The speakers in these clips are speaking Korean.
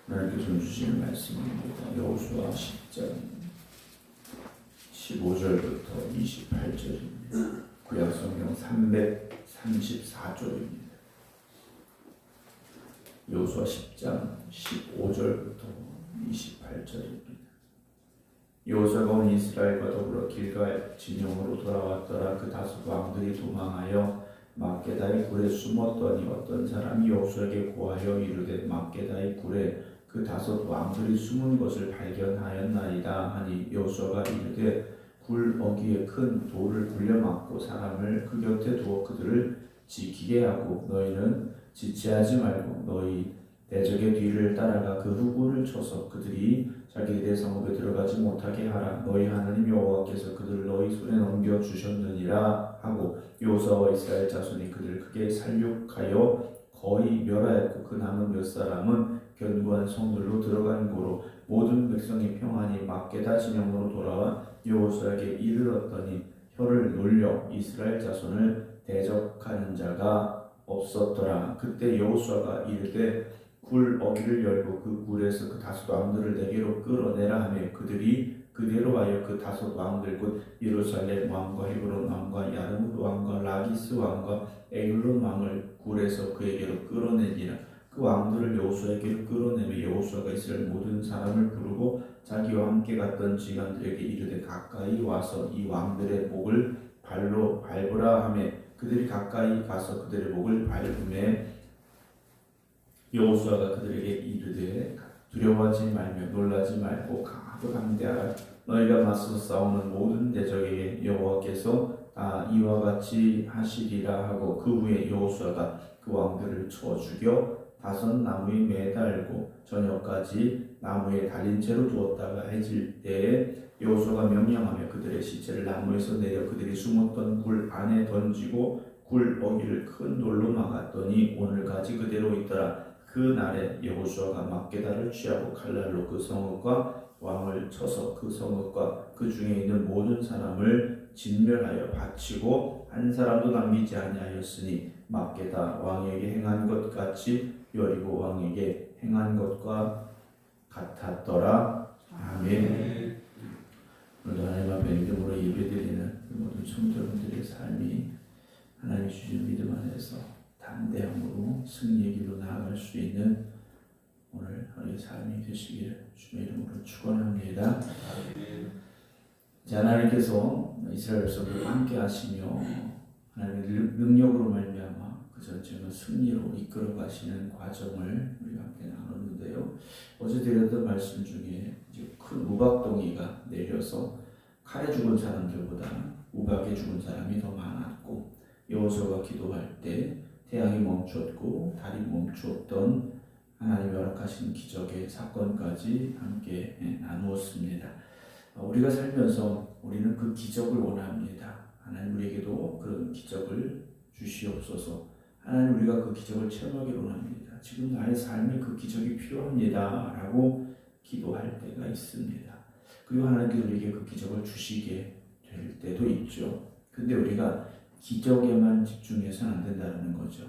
하나님께서 주시는 말씀입니다. 여호수아 10장 15절부터 28절입니다. 구약성경 334쪽입니다. 여호수아 10장 15절부터 28절입니다. 여호수아가 온 이스라엘과 더불어 길갈 진영으로 돌아왔더라. 그 다섯 왕들이 도망하여 막게다의 굴에 숨었더니 어떤 사람이 여호수아에게 고하여 이르되 막게다의 굴에 그 다섯 왕들이 숨은 것을 발견하였나이다 하니 여호수아가 이르되 굴 어귀에 큰 돌을 굴려막고 사람을 그 곁에 두어 그들을 지키게 하고 너희는 지체하지 말고 너희 대적의 뒤를 따라가 그 후군을 쳐서 그들이 자기들의 성읍에 들어가지 못하게 하라. 너희 하나님 여호와께서 그들을 너희 손에 넘겨 주셨느니라 하고 여호수아와 이스라엘 자손이 그들을 크게 살육하여 거의 멸하였고 그 남은 몇 사람은 견고한 성들로 들어간 고로 모든 백성이 평안히 막게다 진영으로 돌아와 여호수아에게 이르렀더니 혀를 놀려 이스라엘 자손을 대적하는 자가 없었더라. 그때 여호수아가 이르되 굴 어귀를 열고 그 굴에서 그 다섯 왕들을 내게로 끌어내라 하며 그들이 그대로 하여 그 다섯 왕들 곧 예루살렘 왕과 헤브론 왕과 야르무 왕과 라기스 왕과 에글론 왕을 굴에서 그에게로 끌어내니라. 그 왕들을 여호수아에게로 끌어내며 여호수아가 이스라엘 모든 사람을 부르고 자기와 함께 갔던 지간들에게 이르되 가까이 와서 이 왕들의 목을 발로 밟으라 하며 그들이 가까이 가서 그들의 목을 밟으매 여호수아가 그들에게 이르되 두려워하지 말며 놀라지 말고 강하고 담대하라. 너희가 맞서 싸우는 모든 대적에게 여호와께서 다 이와 같이 하시리라 하고 그 후에 여호수아가 그 왕들을 쳐 죽여 다섯 나무에 매달고 저녁까지 나무에 달린 채로 두었다가 해질 때에 여호수아가 명령하며 그들의 시체를 나무에서 내려 그들이 숨었던 굴 안에 던지고 굴 어귀를 큰 돌로 막았더니 오늘까지 그대로 있더라. 그 날에 여호수아가 막게다를 취하고 칼날로 그 성읍과 왕을 쳐서 그 성읍과 그 중에 있는 모든 사람을 진멸하여 바치고 한 사람도 남기지 아니하였으니 막게다 왕에게 행한 것 같이 여리고 왕에게 행한 것과 같았더라. 아멘. 오늘도 하나님 앞에 믿음으로 예배드리는 모든 성도님들의 삶이 하나님이 주신 믿음 안에서 담대함으로 승리의 길로 나아갈 수 있는 오늘 하루의 삶이 되시기를 주의 이름으로 축원합니다. 하나님께서 이스라엘 백성들과 함께 하시며 하나님의 능력으로 말미암아 그 전쟁을 승리로 이끌어 가시는 과정을 우리가 함께 나눴는데요. 어제 드렸던 말씀 중에 이제 큰 우박덩이가 내려서 칼에 죽은 사람들보다 우박에 죽은 사람이 더 많았고 여호수아가 기도할 때 태양이 멈췄고 달이 멈추었던 하나님이 허락하신 기적의 사건까지 함께 나누었습니다. 우리가 살면서 우리는 그 기적을 원합니다. 하나님 우리에게도 그런 기적을 주시옵소서. 하나님 우리가 그 기적을 체험하기를 원합니다. 지금 나의 삶에 그 기적이 필요합니다 라고 기도할 때가 있습니다. 그리고 하나님께서 우리에게 그 기적을 주시게 될 때도 있죠. 근데 우리가 기적에만 집중해서는 안 된다는 거죠.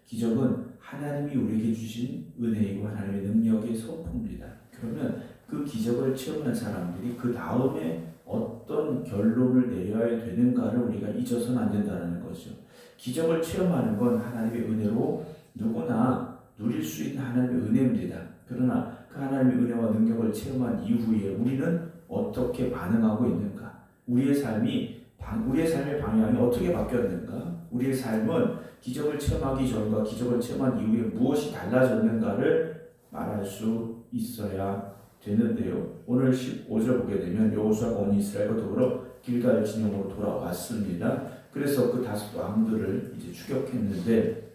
기적은 하나님이 우리에게 주신 은혜이고 하나님의 능력의 선포입니다. 그러면 그 기적을 체험한 사람들이 그 다음에 어떤 결론을 내려야 되는가를 우리가 잊어서는 안 된다는 거죠. 기적을 체험하는 건 하나님의 은혜로 누구나 누릴 수 있는 하나님의 은혜입니다. 그러나 그 하나님의 은혜와 능력을 체험한 이후에 우리는 어떻게 반응하고 있는가? 우리의 삶의 방향이 어떻게 바뀌었는가? 우리의 삶은 기적을 체험하기 전과 기적을 체험한 이후에 무엇이 달라졌는가를 말할 수 있어야 되는데요. 오늘 15절 보게 되면 여호수아가 온 이스라엘과 더불어 길갈 진영으로 돌아왔습니다. 그래서 그 다섯 왕들을 이제 추격했는데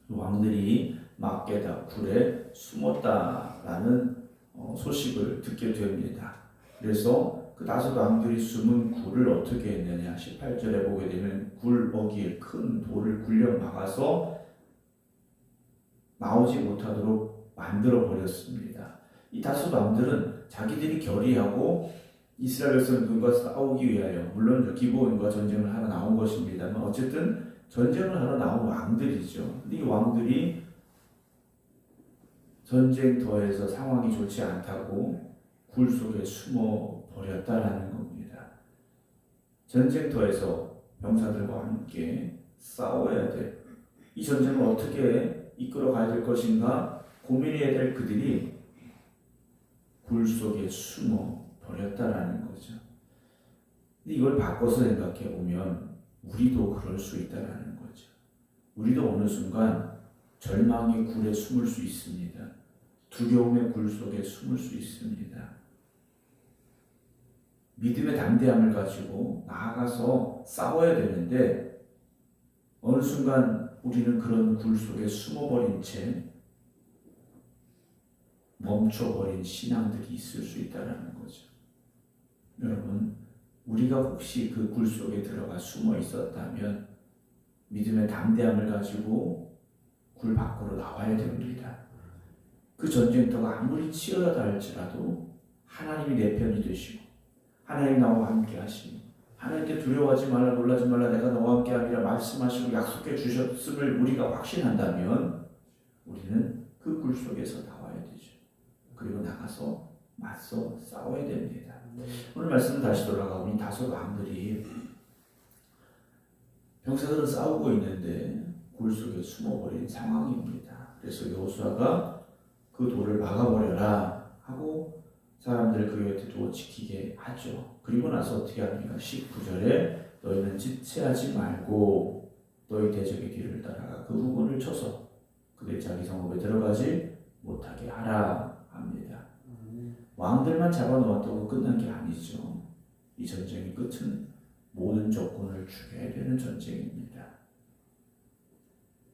왕들이 막게다 굴에 숨었다라는 소식을 듣게 됩니다. 그래서 그 다섯 왕들이 숨은 굴을 어떻게 했느냐 18절에 보게 되면 굴 어귀에 큰 돌을 굴려 막아서 나오지 못하도록 만들어 버렸습니다. 이 다섯 왕들은 자기들이 결의하고 이스라엘 백성들과 싸우기 위하여 물론 기브온과 전쟁을 하러 나온 것입니다만 어쨌든 전쟁을 하러 나온 왕들이죠. 근데 이 왕들이 전쟁터에서 상황이 좋지 않다고 굴 속에 숨어 버렸다라는 겁니다. 전쟁터에서 병사들과 함께 싸워야 돼. 이 전쟁을 어떻게 이끌어 가야 될 것인가 고민해야 될 그들이 굴 속에 숨어 버렸다라는 거죠. 근데 이걸 바꿔서 생각해 보면 우리도 그럴 수 있다라는 거죠. 우리도 어느 순간 절망의 굴에 숨을 수 있습니다. 두려움의 굴 속에 숨을 수 있습니다. 믿음의 담대함을 가지고 나아가서 싸워야 되는데 어느 순간 우리는 그런 굴 속에 숨어버린 채 멈춰버린 신앙들이 있을 수 있다는 거죠. 여러분, 우리가 혹시 그 굴 속에 들어가 숨어 있었다면 믿음의 담대함을 가지고 굴 밖으로 나와야 됩니다. 그 전쟁터가 아무리 치열하다 할지라도 하나님이 내 편이 되시고 하나님 나와 함께 하시고 하나님께 두려워하지 말라 놀라지 말라 내가 너와 함께 하리라 말씀하시고 약속해 주셨음을 우리가 확신한다면 우리는 그 굴 속에서 나와야 되죠. 그리고 나가서 맞서 싸워야 됩니다. 오늘 말씀 다시 돌아가 보니 다소 왕들이 병사들은 싸우고 있는데 굴 속에 숨어버린 상황입니다. 그래서 여호수아가 그 돌을 막아버려라 하고 사람들을 그 곁에 두어 지키게 하죠. 그리고 나서 어떻게 합니까? 19절에 너희는 지체하지 말고 너희 대적의 뒤를 따라가 그 후군을 쳐서 그들이 자기 성읍에 들어가지 못하게 하라 합니다. 왕들만 잡아놓았다고 끝난 게 아니죠. 이 전쟁의 끝은 모든 조건을 죽여야 되는 전쟁입니다.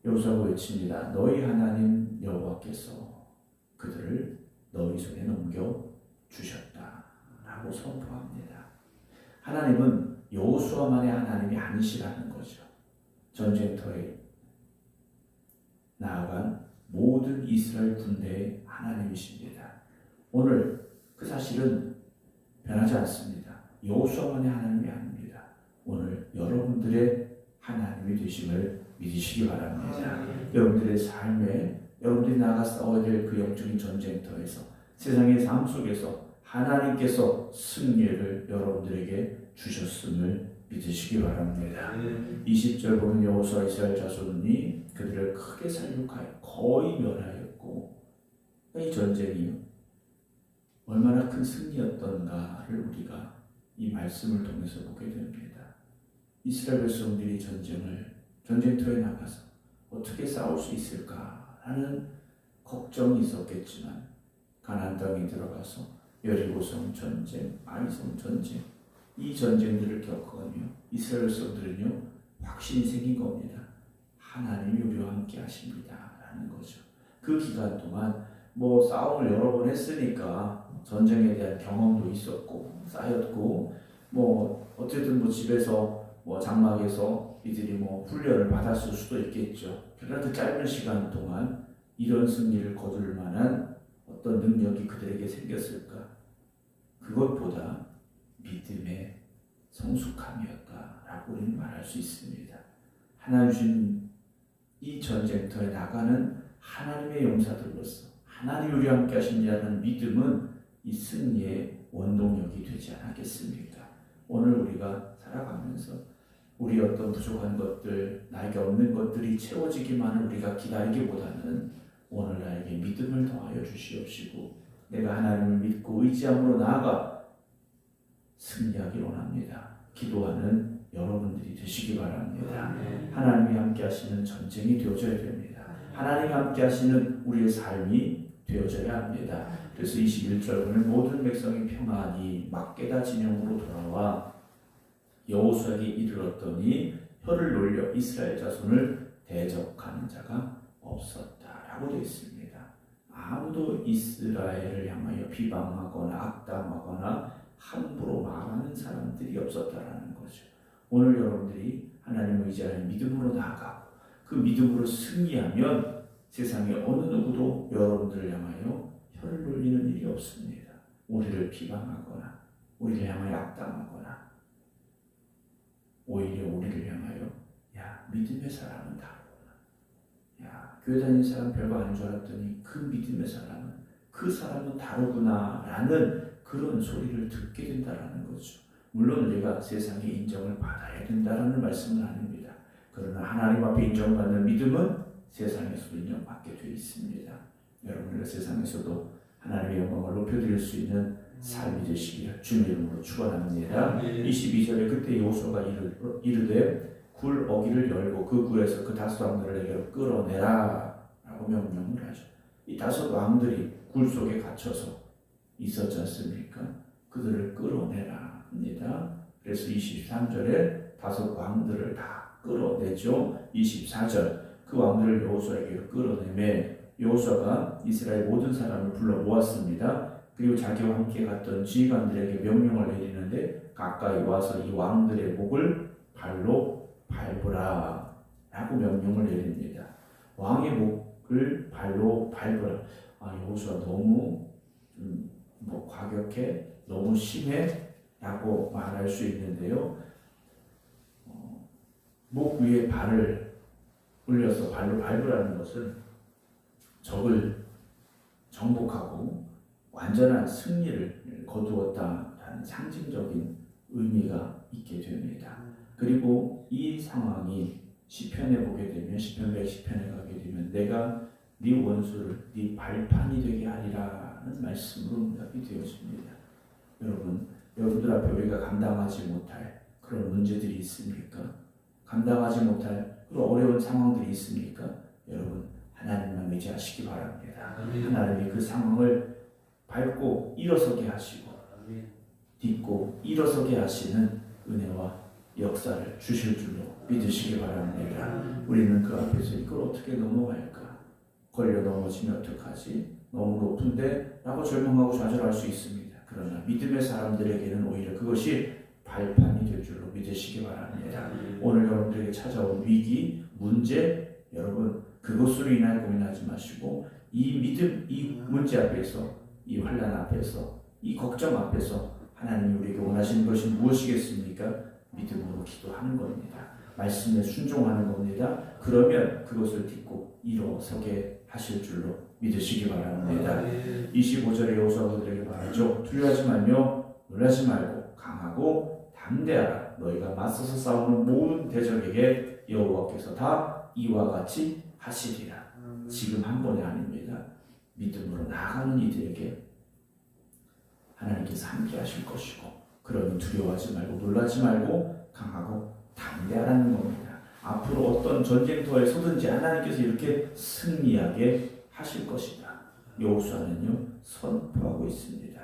여호수아가 외칩니다. 너희 하나님 여호와께서 그들을 너희 손에 넘겨 주셨다라고 선포합니다. 하나님은 여호수아만의 하나님이 아니시라는 거죠. 전쟁터에 나아간 모든 이스라엘 군대의 하나님이십니다. 오늘 그 사실은 변하지 않습니다. 여호수아만의 하나님이 아닙니다. 오늘 여러분들의 하나님이 되심을 믿으시기 바랍니다. 여러분들의 삶에 여러분들이 나가 싸워야 될 그 영적인 전쟁터에서 세상의 삶 속에서 하나님께서 승리를 여러분들에게 주셨음을 믿으시기 바랍니다. 20절 보면 여호수아 이스라엘 자손이 그들을 크게 살육하여 거의 멸하였고 이 전쟁이 얼마나 큰 승리였던가를 우리가 이 말씀을 통해서 보게 됩니다. 이스라엘 백성들이 전쟁터에 나가서 어떻게 싸울 수 있을까 하는 걱정이 있었겠지만 가나안 땅에 들어가서 여리고성 전쟁, 아이성 전쟁 이 전쟁들을 겪으며 이스라엘 백성들은요 확신이 생긴 겁니다. 하나님이 우리와 함께 하십니다 라는 거죠. 그 기간 동안 싸움을 여러 번 했으니까 전쟁에 대한 경험도 있었고 쌓였고 어쨌든 집에서 장막에서 이들이 훈련을 받았을 수도 있겠죠. 그러나 그 짧은 시간 동안 이런 승리를 거둘 만한 어떤 능력이 그들에게 생겼을까? 그것보다 믿음의 성숙함이었다라고 우리는 말할 수 있습니다. 하나님 주신 이 전쟁터에 나가는 하나님의 용사들로서 하나님 우리와 함께 하십니다라는 믿음은 이 승리의 원동력이 되지 않았겠습니까? 오늘 우리가 살아가면서 우리 어떤 부족한 것들, 나에게 없는 것들이 채워지기만을 우리가 기다리기보다는 오늘 나에게 믿음을 더하여 주시옵시고 내가 하나님을 믿고 의지함으로 나아가 승리하기 원합니다. 기도하는 여러분들이 되시기 바랍니다. 하나님이 함께 하시는 전쟁이 되어져야 됩니다. 하나님이 함께 하시는 우리의 삶이 되어져야 합니다. 그래서 21절 보면 모든 백성이 평안히 막게다 진영으로 돌아와 여호수아에게 이르렀더니 혀를 놀려 이스라엘 자손을 대적하는 자가 없었다라고 되어 있습니다. 아무도 이스라엘을 향하여 비방하거나 악담하거나 함부로 말하는 사람들이 없었다라는 거죠. 오늘 여러분들이 하나님을 의지하는 믿음으로 나아가고 그 믿음으로 승리하면 세상에 어느 누구도 여러분들을 향하여 혀를 놀리는 일이 없습니다. 우리를 비방하거나 우리를 향하여 악담하거나 오히려 우리를 향하여 야 믿음의 사람은 다르구나. 야 교회 다니는 사람 별거 아닌 줄 알았더니 그 믿음의 사람은 그 사람은 다르구나라는 그런 소리를 듣게 된다라는 거죠. 물론 우리가 세상의 인정을 받아야 된다라는 말씀은 아닙니다. 그러나 하나님 앞에 인정받는 믿음은 세상에서도 인정받게 되어 있습니다. 여러분들 세상에서도 하나님의 영광을 높여드릴 수 있는 삶이 되시기를 주님의 이름으로 축원합니다. 22절에 그때 여호수아가 이르되 굴 어기를 열고 그 굴에서 그 다섯 왕들을 내게로 끌어내라 라고 명령을 하죠. 이 다섯 왕들이 굴 속에 갇혀서 있었지 않습니까? 그들을 끌어내라 합니다. 그래서 23절에 다섯 왕들을 다 끌어내죠. 24절 그 왕들을 여호수아에게 끌어내매 여호수아가 이스라엘 모든 사람을 불러 모았습니다. 그리고 자기와 함께 갔던 지휘관들에게 명령을 내리는데 가까이 와서 이 왕들의 목을 발로 밟으라 라고 명령을 내립니다. 왕의 목을 발로 밟으라. 여호수아 너무 과격해, 너무 심해 라고 말할 수 있는데요. 목 위에 발을 올려서 발로 밟으라는 것은 적을 정복하고 완전한 승리를 거두었다라는 상징적인 의미가 있게 됩니다. 그리고 이 상황이 시편에 보게 되면 시편 110편에 가게 되면 내가 네 원수를 네 발판이 되게 하리라는 말씀으로 응답이 되어집니다. 여러분들 앞에 우리가 감당하지 못할 그런 문제들이 있습니까? 감당하지 못할 그런 어려운 상황들이 있습니까? 여러분 하나님만 의지하시기 바랍니다. 하나님이 그 상황을 밟고 일어서게 하시고 딛고 일어서게 하시는 은혜와 역사를 주실 줄로 믿으시기 바랍니다. 우리는 그 앞에서 이걸 어떻게 넘어갈까? 걸려 넘어지면 어떡하지? 너무 높은데? 라고 절망하고 좌절할 수 있습니다. 그러나 믿음의 사람들에게는 오히려 그것이 발판이 될 줄로 믿으시기 바랍니다. 오늘 여러분들에게 찾아온 위기, 문제, 여러분 그것으로 인하여 고민하지 마시고 이 믿음, 이 문제 앞에서, 이 환난 앞에서, 이 걱정 앞에서 하나님이 우리에게 원하시는 것이 무엇이겠습니까? 믿음으로 기도하는 겁니다. 말씀에 순종하는 겁니다. 그러면 그것을 딛고 일어서게 하실 줄로 믿으시기 바랍니다. 25절에 여호수아가 그들에게 말하죠. 두려워하지 말며 놀라지 말고 강하고 담대하라. 너희가 맞서서 싸우는 모든 대적에게 여호와께서 다 이와 같이 하시리라. 지금 한 번이 아닙니다. 믿음으로 나아가는 이들에게 하나님께서 함께 하실 것이고 그러니 두려워하지 말고 놀라지 말고 강하고 담대하라는 겁니다. 앞으로 어떤 전쟁터에 서든지 하나님께서 이렇게 승리하게 하실 것이다. 여호수아는요 선포하고 있습니다.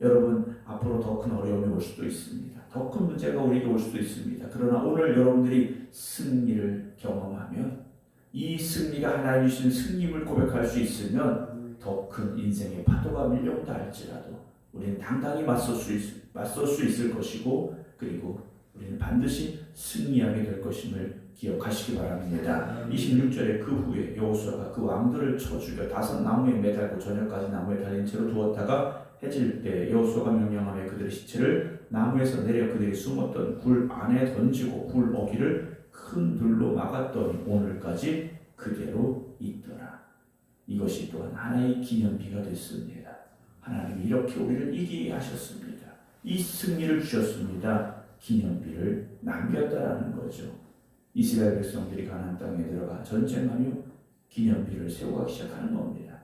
여러분 앞으로 더 큰 어려움이 올 수도 있습니다. 더 큰 문제가 우리에게 올 수도 있습니다. 그러나 오늘 여러분들이 승리를 경험하면 이 승리가 하나님이 주신 승리를 고백할 수 있으면 더 큰 인생의 파도가 밀려온다 할지라도 우리는 당당히 맞설 수 있을 것이고 그리고 우리는 반드시 승리하게 될 것임을 기억하시기 바랍니다. 26절에 그 후에 여호수아가 그 왕들을 쳐 죽여 다섯 나무에 매달고 저녁까지 나무에 달린 채로 두었다가 해질 때 여호수아가 명령하며 그들의 시체를 나무에서 내려 그들이 숨었던 굴 안에 던지고 굴 어기를 큰 돌로 막았더니 오늘까지 그대로 있더라. 이것이 또한 하나의 기념비가 됐습니다. 하나님이 이렇게 우리를 이기게 하셨습니다. 이 승리를 주셨습니다. 기념비를 남겼다라는 거죠. 이스라엘 백성들이 가나안 땅에 들어가 전쟁하며 기념비를 세우기 시작하는 겁니다.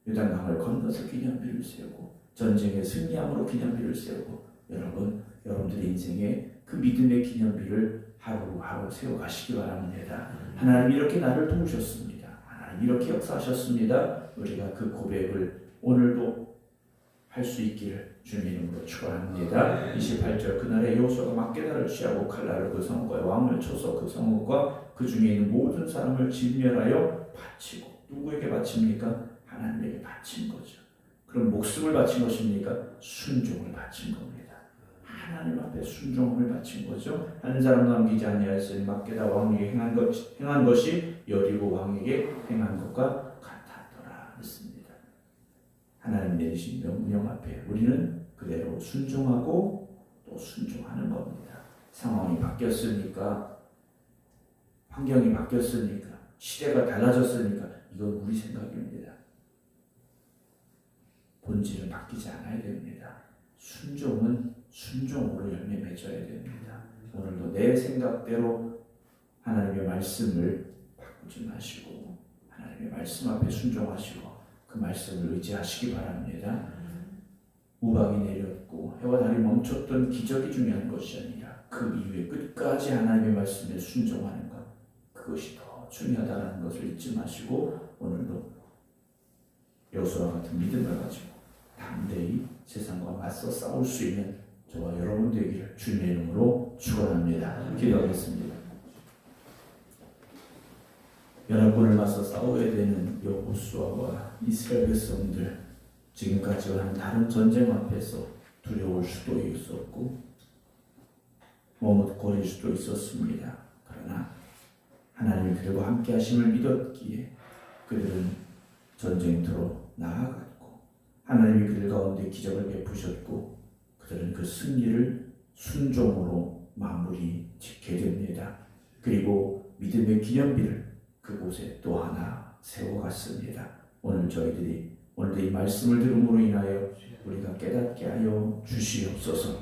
요단강을 건너서 기념비를 세우고 전쟁에 승리함으로 기념비를 세우고 여러분들의 인생에 그 믿음의 기념비를 하루하루 세워가시기 바랍니다. 하나님 이렇게 나를 도우셨습니다. 하나님 이렇게 역사하셨습니다. 우리가 그 고백을 오늘도 할 수 있기를 주님의 이름으로 축원합니다. 28절 그날에 여호수아가 막게다를 취하고 칼날로 그 성읍과 왕을 쳐서 그 성읍과 그 중에 있는 모든 사람을 진멸하여 바치고 누구에게 바칩니까? 하나님에게 바친 거죠. 그럼 목숨을 바친 것입니까? 순종을 바친 겁니다. 하나님 앞에 순종을 바친 거죠. 한 사람도 남기지 아니하였으니 막게다 왕에게 행한 것이 여리고 왕에게 행한 것과 같았더라 했습니다. 하나님 내리신 명령 앞에 우리는 그대로 순종하고 또 순종하는 겁니다. 상황이 바뀌었으니까, 환경이 바뀌었으니까, 시대가 달라졌으니까 이건 우리 생각입니다. 본질은 바뀌지 않아야 됩니다. 순종은 순종으로 열매 맺어야 됩니다. 오늘도 내 생각대로 하나님의 말씀을 바꾸지 마시고 하나님의 말씀 앞에 순종하시고 그 말씀을 의지하시기 바랍니다. 우박이 내렸고 해와 달이 멈췄던 기적이 중요한 것이 아니라 그 이후에 끝까지 하나님의 말씀에 순종하는 것, 그것이 더 중요하다는 것을 잊지 마시고 오늘도 여호수아와 같은 믿음을 가지고 담대히 세상과 맞서 싸울 수 있는 저와 여러분 되기를 주님의 이름으로 축원합니다. 기도하겠습니다. 연합군을 맞서 싸워야 되는 여호수아와 이스라엘 백성들, 지금까지와 하는 다른 전쟁 앞에서 두려울 수도 있었고 머뭇거릴 수도 있었습니다. 그러나 하나님이 그들과 함께 하심을 믿었기에 그들은 전쟁터로 나아갔고 하나님이 그들 가운데 기적을 베푸셨고 그들은 그 승리를 순종으로 마무리 짓게 됩니다. 그리고 믿음의 기념비를 그곳에 또 하나 세워갔습니다. 오늘 저희들이 오늘도 이 말씀을 들음으로 인하여 우리가 깨닫게 하여 주시옵소서.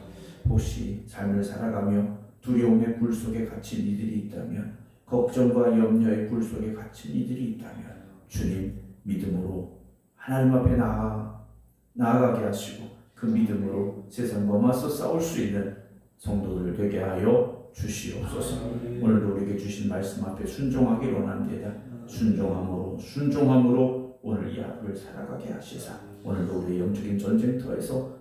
혹시 삶을 살아가며 두려움의 굴 속에 갇힌 이들이 있다면, 걱정과 염려의 굴 속에 갇힌 이들이 있다면 주님 믿음으로 하나님 앞에 나아가게 하시고 그 믿음으로 세상과 맞서 싸울 수 있는 성도들 되게 하여 주시옵소서. 오늘도 우리에게 주신 말씀 앞에 순종하기를 원합니다. 순종함으로 오늘 이 하루를 살아가게 하시사 오늘도 우리의 영적인 전쟁터에서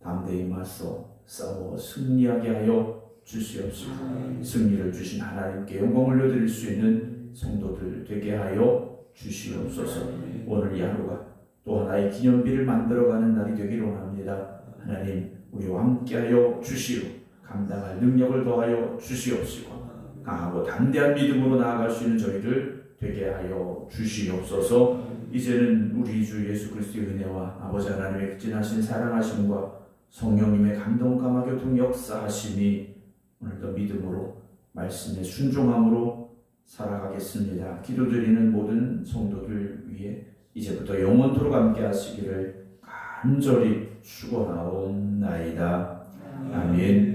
담대히 맞서 싸워 승리하게 하여 주시옵시고 승리를 주신 하나님께 영광을 올려드릴 수 있는 성도들 되게 하여 주시옵소서. 오늘 이 하루가 또 하나의 기념비를 만들어가는 날이 되기를 원합니다. 하나님 우리와 함께하여 주시오. 감당할 능력을 더하여 주시옵시고 강하고 담대한 믿음으로 나아갈 수 있는 저희들 되게 하여 주시옵소서. 이제는 우리 주 예수 그리스도의 은혜와 아버지 하나님의 극진하신 사랑하심과 성령님의 감동 감화 교통 역사하심이 오늘도 믿음으로 말씀에 순종함으로 살아가겠습니다. 기도드리는 모든 성도들 위해 이제부터 영원토록 함께 하시기를 간절히 축원하옵나이다. 아멘.